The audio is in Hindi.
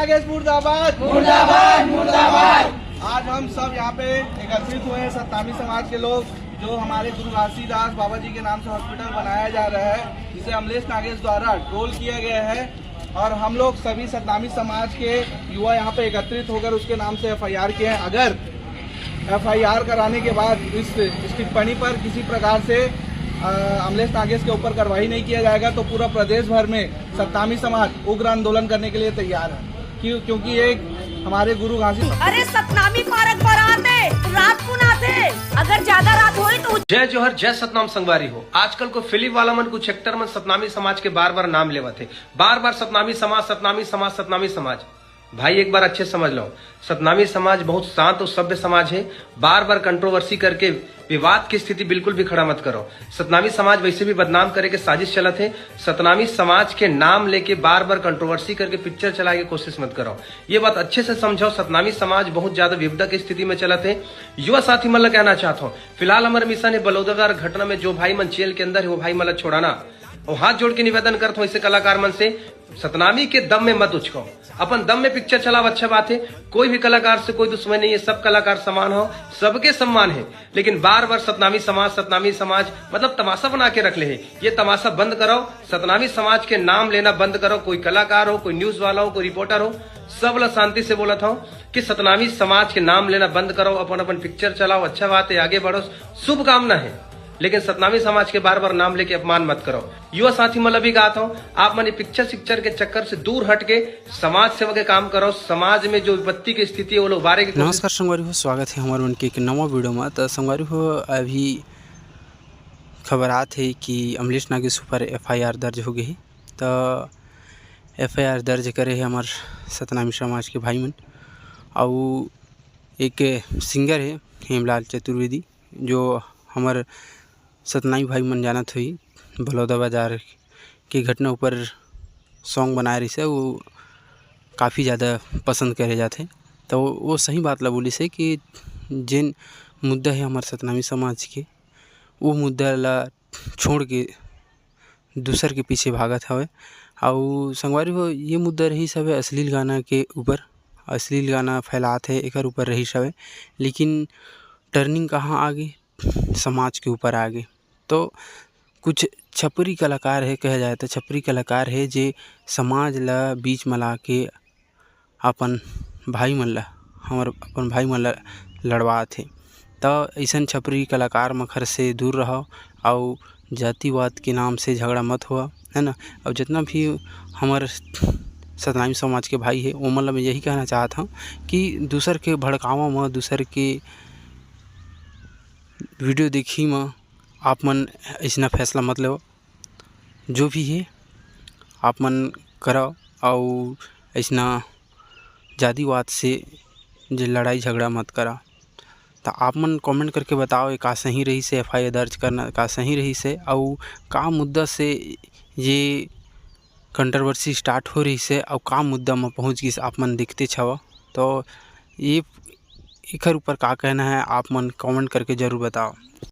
नागेश मुर्दाबाद मुर्दाबाद मुर्दाबाद। आज हम सब यहाँ पे एकत्रित हुए हैं सतनामी समाज के लोग, जो हमारे गुरु घासीदास बाबा जी के नाम से हॉस्पिटल बनाया जा रहा है, जिसे अमलेश नागेश द्वारा ट्रोल किया गया है। और हम लोग सभी सतनामी समाज के युवा यहाँ पे एकत्रित होकर उसके नाम से FIR किए हैं। अगर FIR कराने के बाद इस टिप्पणी पर किसी प्रकार से अमलेश नागेश के ऊपर कार्रवाई नहीं किया जाएगा तो पूरा प्रदेश भर में सतनामी समाज उग्र आंदोलन करने के लिए तैयार है। क्योंकि एक हमारे गुरु घासी अरे सतनामी पार्क पर आते रात को नाते, अगर ज्यादा रात हो तो जय जोहर जय सतनाम संगवारी हो। आजकल को फिलिप वाला मन कुछ सेक्टर में सतनामी समाज के बार बार नाम लेवा थे, बार बार सतनामी समाज सतनामी समाज सतनामी समाज। भाई एक बार अच्छे समझ लो, सतनामी समाज बहुत शांत और सभ्य समाज है। बार बार कंट्रोवर्सी करके विवाद की स्थिति बिल्कुल भी खड़ा मत करो। सतनामी समाज वैसे भी बदनाम करे के साजिश चलत है। सतनामी समाज के नाम लेके बार बार कंट्रोवर्सी करके पिक्चर चलाने की कोशिश मत करो। ये बात अच्छे से समझो, सतनामी समाज बहुत ज्यादा विपदा की स्थिति में चलत है। युवा साथी मतलब कहना चाहता हूँ, फिलहाल हमारे मिशन है बलौदागार घटना में जो भाई मन जेल के अंदर है वो भाई मतलब छोड़ाना। और हाथ जोड़ के निवेदन करता हूँ ऐसे कलाकार मन से, सतनामी के दम में मत उचको। अपन दम में पिक्चर चलाओ, अच्छा बात है। कोई भी कलाकार से कोई दुश्मनी नहीं है, सब कलाकार समान हो, सबके सम्मान है। लेकिन बार बार सतनामी समाज मतलब तमाशा बना के रख ले है। ये तमाशा बंद करो, सतनामी समाज के नाम लेना बंद करो। कोई कलाकार हो, कोई न्यूज वाला हो, कोई रिपोर्टर हो, सब लोग शांति से बोला था कि सतनामी समाज के नाम लेना बंद करो, अपन अपन पिक्चर चलाओ, अच्छा बात है, आगे बढ़ो, शुभकामना है। लेकिन सतनामी समाज के बार बार नाम लेके अपमान मत करो। युवा साथी मतलब भी कहता हूँ, आप मैंने पिक्चर के चक्कर से दूर हट के समाज सेवा के काम करो। समाज में जो विपत्ति की स्थिति है वो लोग बारे के। नमस्कार संगवारी हो, स्वागत है हमारे मन के एक नवा वीडियो में। तो संगवारी हो, अभी खबर आत है कि अमलेश नागेश ऊपर FIR दर्ज हो गई है। तो FIR दर्ज करे है हमार सतनामी समाज के भाई मन। और एक सिंगर है हेमलाल चतुर्वेदी, जो हमार सतनामी भाई मन जानत हुई बलौदा बाजार की घटना ऊपर सॉन्ग बनाए रही से, वो काफ़ी ज़्यादा पसंद करे जाते। तो वो सही बात ला बोली से कि जिन मुद्दा है हमारे सतनामी समाज के, वो मुद्दा ला छोड़ के दूसर के पीछे भागत हवे। और संगवारी हो, ये मुद्दा रही सब अश्लील गाना के ऊपर, अश्लील गाना फैलात है एकर ऊपर रही सब। लेकिन टर्निंग कहाँ आगे, समाज के ऊपर आगे। तो कुछ छपरी कलाकार है, कहा जाए तो छपरी कलाकार है, जे समाज ला बीच मला के अपन भाई मन ला अपन भाई मन ला लड़वा थे। तो ऐसा छपरी कलाकार मखर से दूर रहो और जातिवाद के नाम से झगड़ा मत हुआ, है ना। और जितना भी हमारे सतनामी समाज के भाई है, वो मतलब मैं यही कहना चाहता हूँ कि दूसर के भड़कावा में, दूसर के वीडियो देखी में आप मन ऐसा फैसला मत लो। जो भी है आप मन करो और ऐसा जातिवाद से जो लड़ाई झगड़ा मत करा। तो आप मन कमेंट करके बताओ का सही रही से FIR दर्ज करना, का सही रही से, और का मुद्दा से ये कंट्रोवर्सी स्टार्ट हो रही से, और का मुद्दा में पहुँच गई आप मन देखते छव। तो ये एकर ऊपर का कहना है आप मन कमेंट करके ज़रूर बताओ।